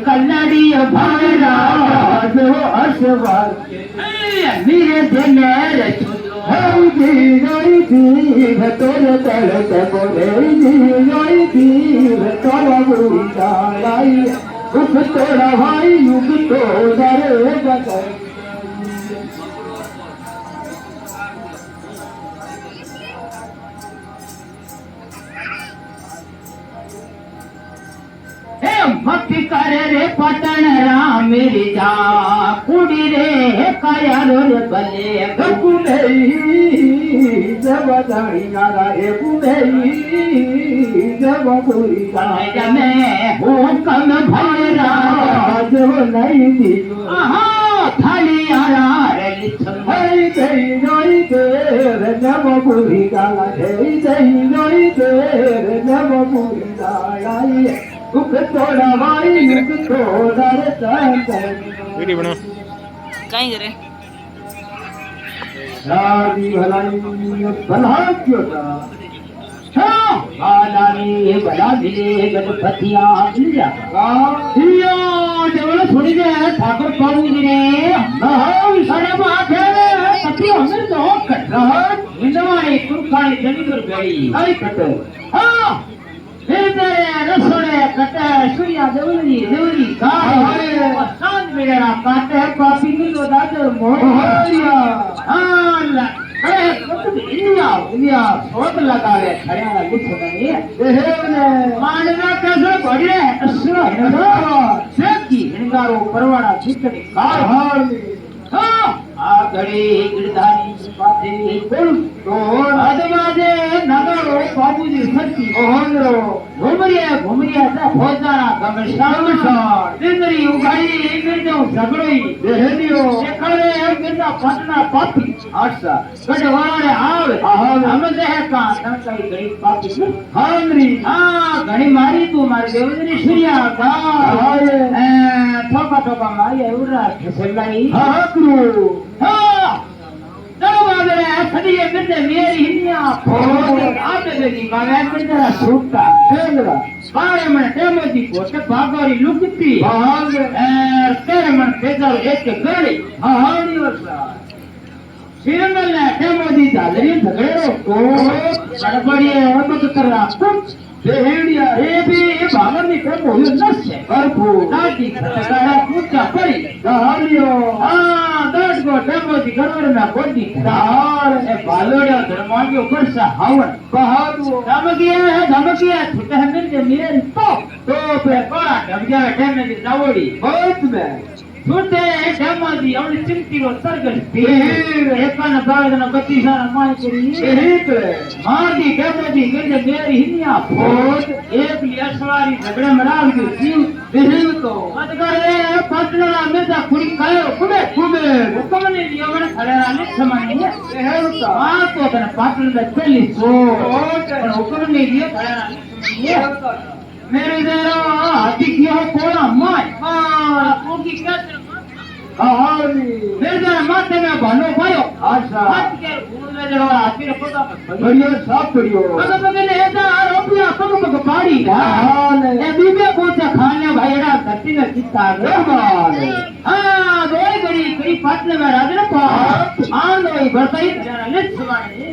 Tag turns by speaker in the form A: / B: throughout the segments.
A: कन्नड़ी भाई हर्षवाद मेरे दिन तोर तल तोरा तोरा भाई युग तो भक्ति करे रे पटन राम मेरी जा कुड़ी रे काया रे बले कुड़ई जब दाई नारा रे कुड़ई जब पूरी काया में हो कम भैरा जो नहीं दी आहा थाली आरा रे लिखम हई गई नई के जब पूरी काला रे गई नई के जब पूरी काया दुख तोड़ा भाई दुख तोड़ा रे
B: वीडियो बना
C: कहीं करे
A: शादी भलाई भला क्यों था हाँ आलानी भला दिले गणपतिया लिया हिया देवल छोड़ी दे ठाकुर पाऊ दिले हाँ सारे बात है पति हमें तो कट रहा इंदवाई कुरखानी जनी कर गई आई कट हाँ रसोड़े कटे सूर्या देवरी देवरी गाय सांझ मेरा काटे कॉफी की तो दादर मोहरिया हां अरे इंडिया सोच लगा रे खड़िया लिख नहीं देहने मानना कैसे बढ़े असुर से की हिंगारो परवाड़ा चिकड़ी कार हाल हां आ घड़ी गिरधारी पाते बोल तो आदमाजे नगरो बाबूजी सच्ची ओहरो घुमरिया ता भोजाना गमशार दिंदरी उगाई गिरदो झगड़ोई देहदियो एकड़े गिरदा पटना पापी आसा गडवाड़े आवे हम देह का तंकई गई पापी हांगरी हां घणी मारी तू मार देवदरी सूर्या का ठोका ठोका मारी उरा खेलाई हां क्रू हां दरवाजे खड़िए बिंदे मेरी हिन्या फोड़ आते देगी बागे बिंदे सूटा तेरा बारे में टेमोजी कोटे भागोरी लुकती भाग तेरे मन केजर एक गड़ी हानी वर्षा सिरंगल ने टेमोजी जालरी झगड़े को गड़बड़िए अब करा कुछ देहड़िया ए भी भागर ने के बोल न से करपू दादी खटका पूजा पड़ी दहालियो हां दट को टेमोजी गड़बड़ में कोडी दार ए बालोड़ा धर्मांगे ऊपर से हावन बहादुर धमकिया छुटे हैं मिल मेरी तो पे कोड़ा डब जाए टेमोजी जावड़ी बहुत में छुटे टेमोजी अपनी चिंती रो सरगल पीर एकन बागन बत्तीसा माय करी एक मार दी टेमोजी गजे मेरी हिनिया फोट एक लिया सवारी झगड़े मराव दी जीव देहु तो मत करे पटना में जा खुरी खायो कुबे हुकम ने लियोवन खड़ेरा ने समानी देहु तो हां तो तने पाटन में चली सो हुकम ने लियो खड़ेरा ने समानी मेरे देरो हाथी कियो कोड़ा माय हां कोकी कसर मेरे माथे में भानो पायो अच्छा हाथ के घूम में जरा हाथी रखोगा बढ़िया साफ करियो अब तो मैंने ऐसा रुपया पग पाड़ी हां ए बीबे पोचा खाने भाईड़ा धरती में कितना रहमान हां दोई गड़ी पाटले में राजन पा आन दोई बरसाई जरा लिख सुवानी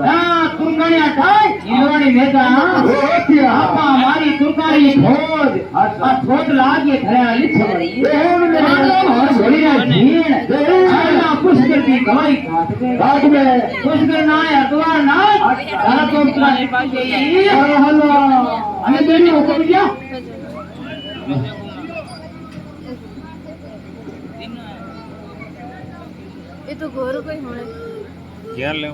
A: हां तुरगणिया ठाई इलवानी नेता होतिया आपा हमारी तुरकारी खोज अच्छा खोज लागे खड़ा लिख सुवानी बढ़िया जीण आना पुष्कर की गवाई घाट में पुष्कर ना अतवार ना तारा तो प्लान पाके हेलो अने बेटी ऊपर जा
C: ये तो घोर कोई होने
B: यार ले